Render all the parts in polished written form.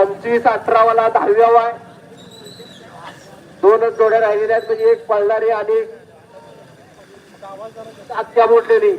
25-18 वाला 10व्या वाय. दोनच जोड्या राहिलेल्या आहेत म्हणजे एक पळणारी आणि आत्या मोडलेली.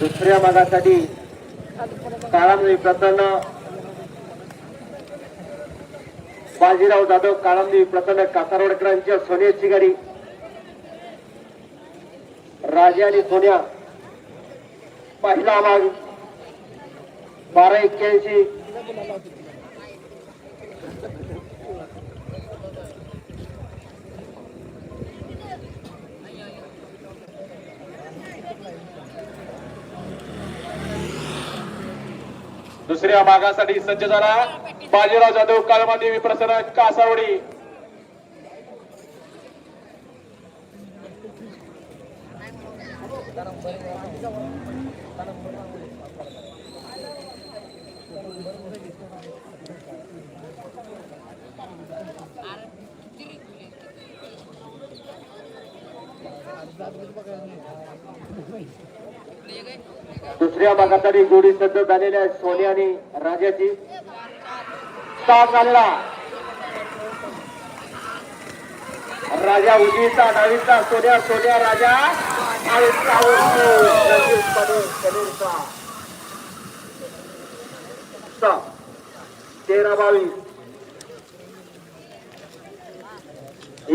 दुसऱ्या भागासाठी काळामळी प्रकरण बाजीराव जाधव काळामळी प्रकरण कासारवडकरांच्या सोन्याची गाडी राजा आणि सोन्या. पहिला भाग 12-81. दुसऱ्या भागासाठी सज्ज झाला बाजीराव जाधव काळमादेवी प्रसन्न कासारवडी. दुसऱ्या भागासाठी गोडी सज्ज झालेल्या सोन्या आणि राजाची स्टार्ट झालेला. राजा उजवीचा डावीचा सोन्या सोन्या राजा आणि 13-22.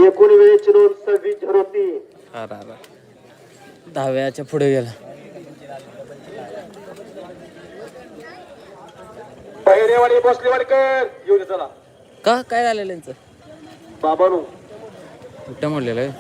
एकूण वेळेची नोंद 26-03. 10व्याच्या पुढे गेला. पहिरेवाडी भोसले वाडकर येऊन चला. का काय झालेलं यांचं? बाबानू कुठं म्हणलेलं आहे?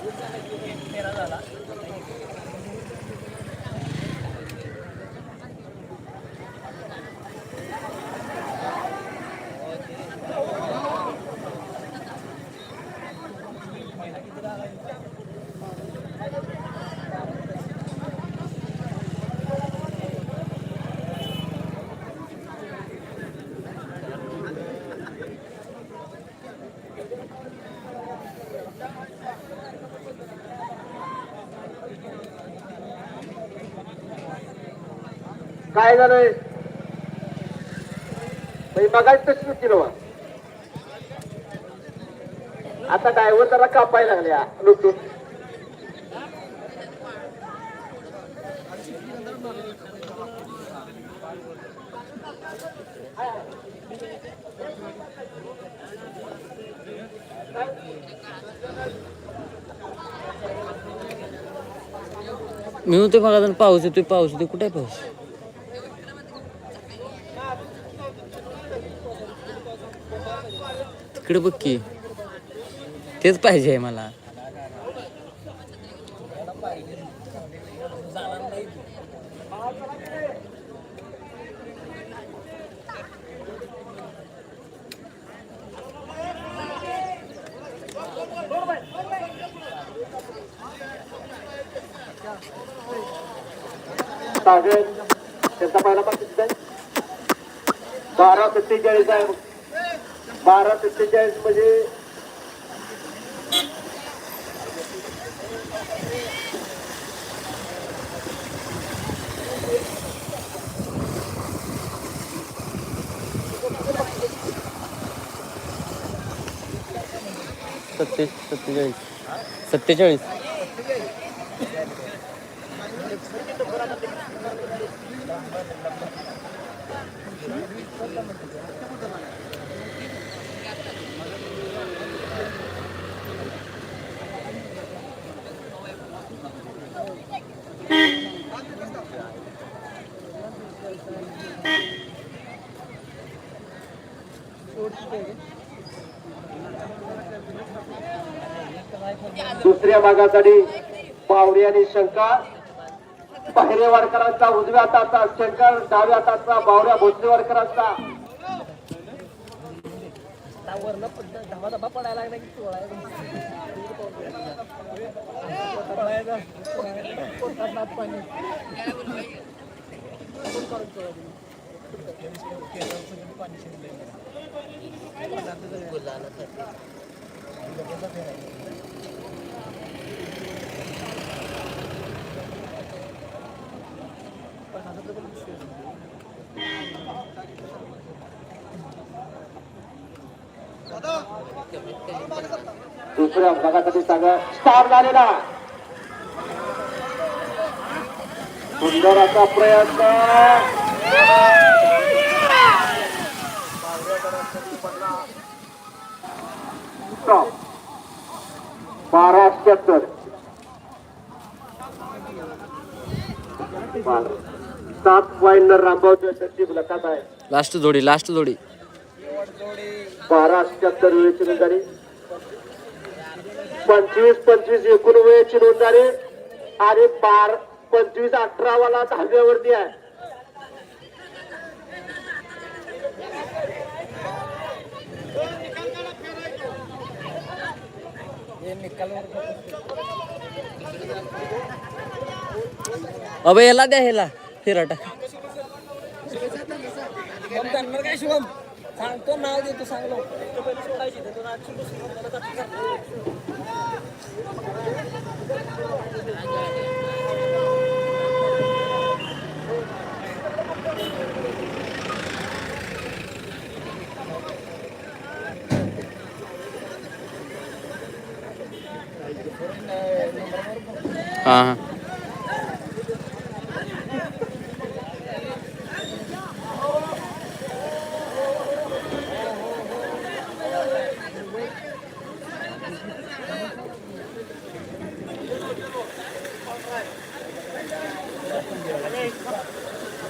काय झालंय बघायच तशी केलं. आता ड्रायव्हर त्याला कापायला लागल्या लुटून. मी म्हणतो मग पाऊस येतोय पाऊस येतोय. कुठे पाऊस? तिकडे बघ की. तेच पाहिजे मला. सागर त्यांचा पहिला पाकिट आहे 12-47 आहे. 12-47 म्हणजे सत्तेचाळीस. दुसऱ्या भागासाठी पावरी आणि शंकर. पहिल्या वारकरांचा उजव्या हाताचा शंकर, डाव्या हाताचा बावऱ्या भोसलेवाडकरांचा. दुसऱ्या भागासाठी स्टार्ट झालेला सुंदर असा प्रयत्न. 12-76. 7 पॉइंट रामभाऊच्या शक्ती लक्षात आहे. लास्ट जोडी 12-76 वेळेची नोंद झाली. 25-25 एकूण वेळेची नोंद झाली आणि 25-18 वाला 10व्यावरती आहे. अबे ह्याला द्या ह्याला फिराटा. सांगतो नाव देतो सांगलो. हा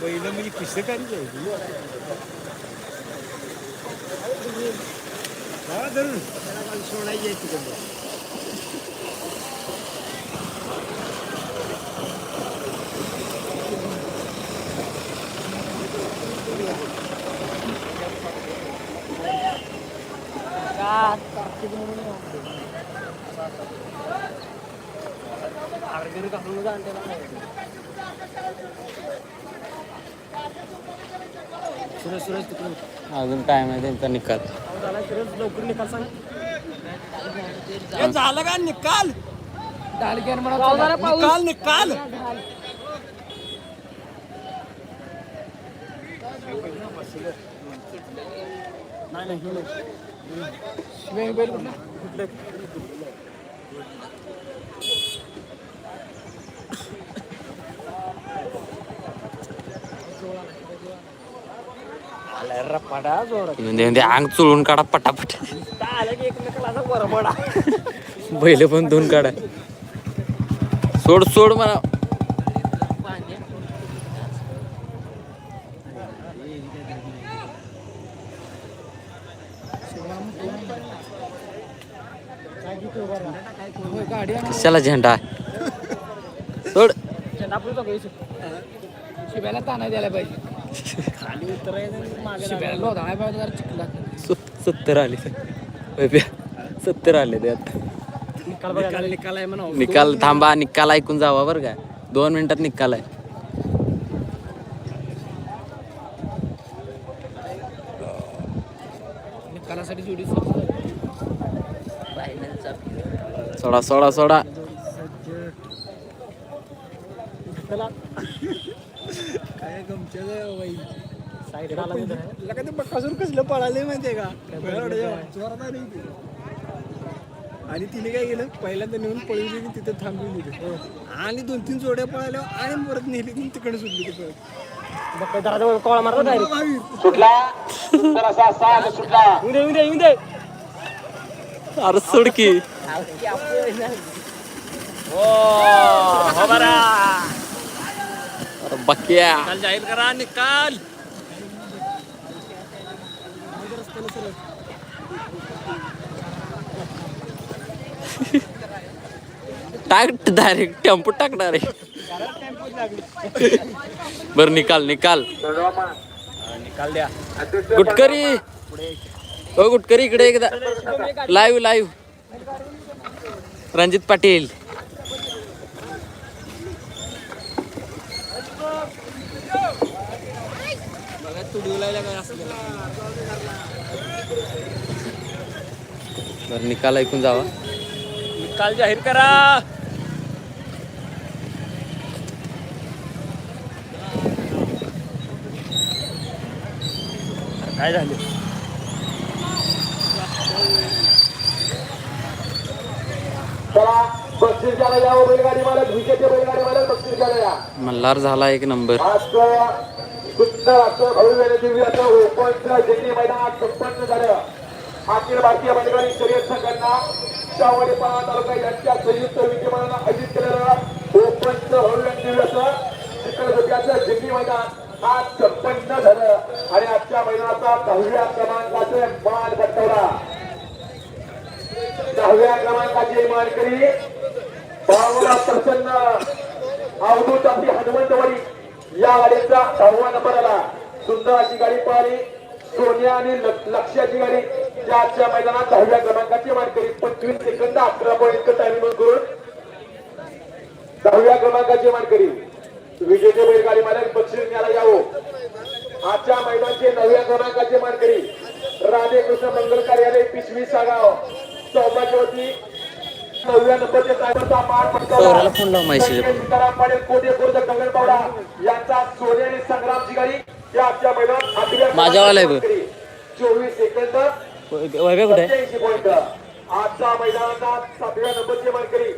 पहिलं म्हणजे पुस्तकाने जायची सोडायची तिकडे. अजून काय माहिती त्यांचा निकाल. लवकर निकाल सांग. झालं का निकाल? निकाल निकाल अंग चुळून काढा पटापट. बैल पण धुवून काढा. सोड सोड मला. कशाला झेंडा सोड. शिब्याला ताना द्यायला पाहिजे. खाली उतरायचं लोधाळा पाहिजे चिखला. 70 आले 70 आले ते आता. निकाल आहे म्हणा. निकाल थांबा. निकाल ऐकून जावा बरं का. 2 मिनिटात निकाल आहे. निकालासाठी जोडी सोडा सोडा सोडा. काय गमच्या ते बक्कासूर कसलं पळाले माहितीये का. आणि तिने काय केलं पहिल्यांदा नेऊन पळवली की तिथे थांबवली तिथे आणि 2-3 जोड्या पळाल्या आणि परत नेली की तिकडे सुटली ते परत. कोळा मारला सुटला सुंदर असा साग सुटला. अरे सोड की. अरे बक्या जाहीर करा निकाल. टाक डायरेक्ट टेम्पो टाकणार आहे. बर निकाल निकाल निकाल द्या. गुटकरी हो गुटकरी इकडे एकदा लाईव्ह रणजित पाटील. बर निकाल ऐकून जावा. निकाल जाहीर करा. काय झालं? चला बक्षीस घ्यायला यावं बैलगाडी मालक, विजेते बैलगाडी मालक बक्षीस घ्यायला या. मल्हार झाला 1 नंबर. आजचं सुंदर असं भव्य दिव्य असं ओपनचं जिल्ही मैदानात संपन्न झालं. अखिल भारतीय बैलगाडी शर्यत संघटना शावडीपाडा तालुका यांच्या संयुक्त विद्यमानानं आयोजित केलेलं ओपनचं भव्य दिव्य असं चिखलदऱ्याचं जिल्ही मैदान आज संपन्न झालं. आणि आजच्या मैदानाचा 10व्या क्रमांकाचे मान पटकावला. 10व्या क्रमांकाची मानकरी भावना प्रसन्न अवधूत आपली हनुमंतवाडी या गाडीचा 10वा नंबर आला. सुंदर अशी गाडी पळाली. सोनिया आणि लक्ष्याची गाडी त्या आजच्या मैदानात 10व्या क्रमांकाची मानकरी 25 सेकंद 11 पॉईंट टायमिंग करून 10व्या क्रमांकाची मानकरी विजेते बैलगाडी मालक बक्षीस घ्यायला यावं. आजच्या मैदानाचे 9व्या क्रमांकाचे मानकरी राधेकृष्ण मंगल कार्यालय पिशवी सागाव सौभाग्यवती 9व्या नंबरचे टायमरचा मान पोराला फोन लाव मैसेज. पटेल कोटे खुर्द कंगन पावडा यांचा सोने आणि संग्रामची गाडी या आजच्या मैदानात 8व्या माझ्यावाला आहे बघ. 24 सेकंद वैभव कुठे आहे? 87 पॉईंट. आजच्या मैदानाचा 7व्या नंबरचे मानकरी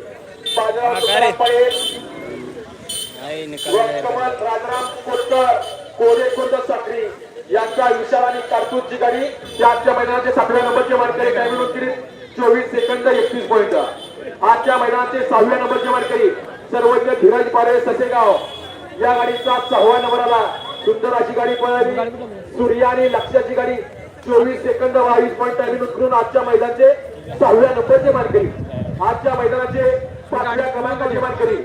बाजारात पटेल कमल राजाराम कोटकर कोरे खुर्द साखरी यांच्या विशाल आणि कारतूरची गाडी या आजच्या मैदानाचे 7व्या नंबरचे मानकरी टायमिंग केली 24 सेकंद 31 पॉईंट. आजच्या मैदानाचे 6व्या नंबरचे मानकरी सर्वज्ञ धीरज पारे ससेगाव या गाडीचा 6वा नंबर आला. सुंदर अशी गाडी पळाली. सूर्या आणि लक्ष्याची गाडी 24 सेकंद 22 पॉईंट टायमिंग करून आजच्या मैदानाचे 6व्या नंबरचे मानकरी. आजच्या मैदानाचे 5व्या क्रमांकाचे मानकरी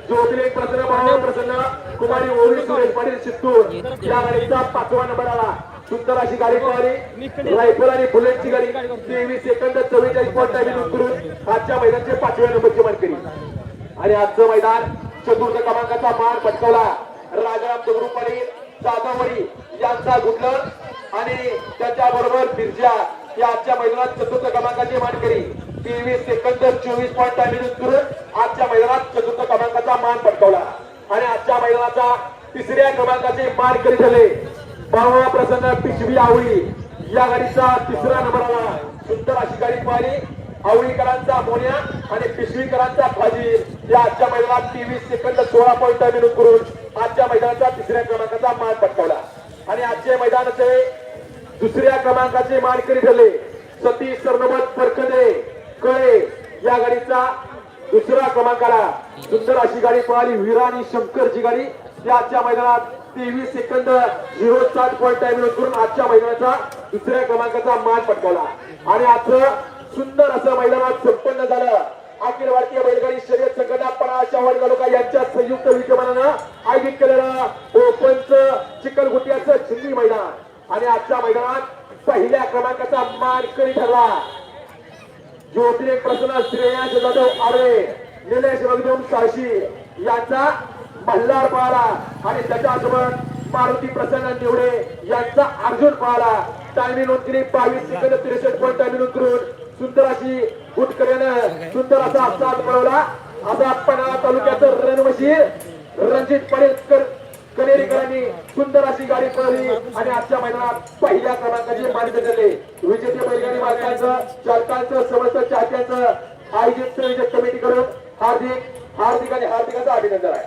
ज्योतिर्लिंग प्रसन्न भाऊ प्रसन्न कुमारी ओवी सुरेश पाटील चित्तूर या गाडीचा 5वा नंबर आला. सुंदर अशी गाडी पळाली. रायफल आणि बुलेटची गाडी 23 सेकंद 44 पॉईंट टायमिंग करून आजच्या मैदानाचे 5व्या नंबरचे मानकरी. आणि आजचं मैदान चतुर्थ क्रमांकाचा मान पटकावला राजाराम दगडू पाटील जाधववाडी यांचा गुडलर आणि त्याच्याबरोबर बिरजा या आजच्या मैदानात चतुर्थ क्रमांकाचे मानकरी 23 सेकंद 24 पॉईंट टायमिंग करून आजच्या मैदानात चतुर्थ क्रमांकाचा मान पटकावला. आणि आजच्या मैदानाचा 3ऱ्या क्रमांकाचे मानकरी झाले बाळा प्रसन्न पिशवी आवळी या गाडीचा 3रा नंबर आला. सुंदर अशी गाडी पळाली. आवळीकरांचा मोन्या आणि पिशवीकरांचा फाजी या आजच्या मैदानात 23 सेकंद 16 पॉईंट टायमिंग करून आजच्या मैदानाचा 3ऱ्या क्रमांकाचा मान पटकावला. आणि आजचे मैदानाचे 2ऱ्या क्रमांकाचे मानकरी झाले सतीश सरनोबत परखदे कळे या गाडीचा 2रा क्रमांकाला. सुंदर अशी गाडी पळाली. वीरा आणि शंकरची गाडी या आजच्या मैदानात 23 सेकंद 07 पॉईंट टायमिंग करून आजच्या मैदानाचा 2ऱ्या क्रमांकाचा मान पटकावला. आणि आजचं सुंदर असं मैदानात संपन्न झालं. अखिल भारतीय बैलगाडी शर्यत संघटना पळा शावडी तालुका यांच्या संयुक्त विद्यमानानं आयोजित केलेलं ओपनचं चिखलगुट्ट्याचं जिल्ही मैदान. आणि आजच्या मैदानात 1ल्या क्रमांकाचा मानकरी ठरला ज्योतिर्लिंग प्रसन्न श्रेयस जाधव आडवे निलेश रघुराम साळशी यांचा मल्हार पळाला. आणि त्याच्यासोबत मारुती प्रसन्न निवडे यांचा अर्जुन पळाला. टायमिंग नोंद केली 22 सेकंद 63 पॉईंट टायमिंग करून सुंदर अशी गुटकऱ्यानं सुंदर असा साथ पळवला. असा पन्हाळा तालुक्याचं रणवशी रणजित पाटील कनेरीकरांनी सुंदर अशी गाडी पळवली. आणि आजच्या मैदानात 1ल्या क्रमांकाचे मानकरी झाले. विजेते बैलगाडी मालकांचं चालकांचं समस्त चाहत्यांचं आयोजित संयोजक कमिटीकडून हार्दिक आणि हार्दिकाचं अभिनंदन आहे.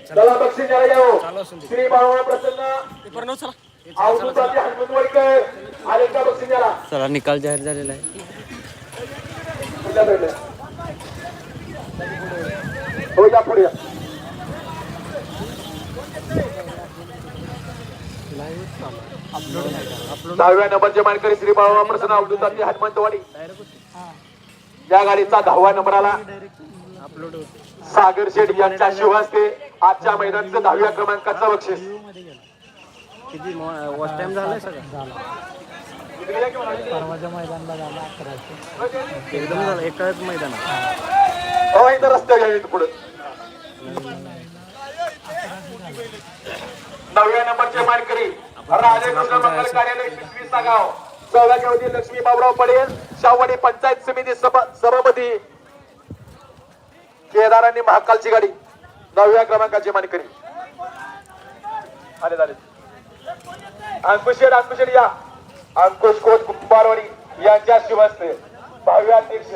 चला बक्षीस द्यायला यावं. श्री बाळा प्रसन्न अवधूताचे हनुमंतवाडीकर आले का बक्षीस द्यायला. चला निकाल जाहीर झालेला आहे. हो या पुढे. 10व्या नंबरचे मानकरी श्री बाळा प्रसन्न अवधूताचे हनुमंतवाडी या गाडीचा 10वा नंबर आला. अपलोड होत सागर शेठ यांच्या शिवास्ते आजच्या मैदानाचं 10व्या क्रमांकाचं बक्षीस. किती वॉच टाइम झालाय सगळं परवाच्या मैदानाला झाला 1100. एकदम झालं एकाच मैदान हो इथं रस्त्यावर घ्या इथं पुढे. 9व्या नंबरचे मानकरी राजेकृष्ण मंगल कार्यालय 20 गाव. 14 गावची लक्ष्मी बाबराव पडेल शाहवाडी पंचायत समिती सभापती केदारांनी महाकालची गाडी 9व्या क्रमांकाचे मानकरी आले झाले. अंकुश शेठ या. अंकुश कोट कुंभारवाडी यांच्या शिवस्ते 22 अध्यक्ष.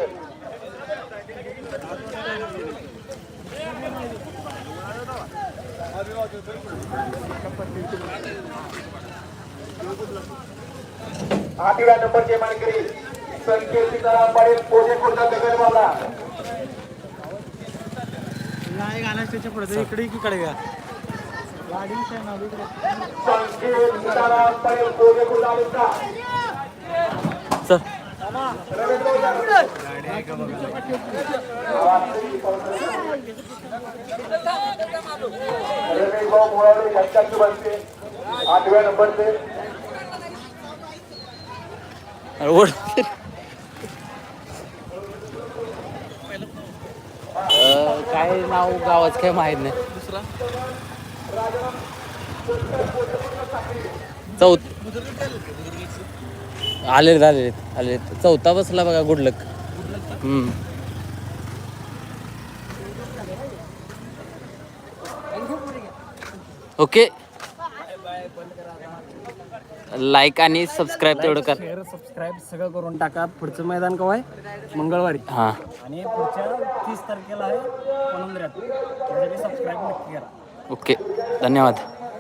आठव्या नंबरचे मानकरी संकेत सीताराम पाटील पोजे खुर्दा गगनबावला. नाही घालायच्या पुढे इकडे इकडे घ्या गाडी संकेत सीताराम पाटील पोजे खुर्दा आलुका. चल रमेश भाऊ मोळावळे यांच्या शिवस्ते 8व्या नंबरचे. ओढ काय नाव गावाचं काय माहित नाही. आले चौथा बसला बघा. गुड लक. ओके लाईक आणि सबस्क्राईब तेवढं कर. शेअर सबस्क्राईब सगळं करून टाका. पुढचं मैदान केव्हा आहे मंगळवारी हां आणि पुढच्या 30 तारखेला आहे पणंद्र्यात. त्यासाठी सबस्क्राईब नक्की करा. ओके धन्यवाद.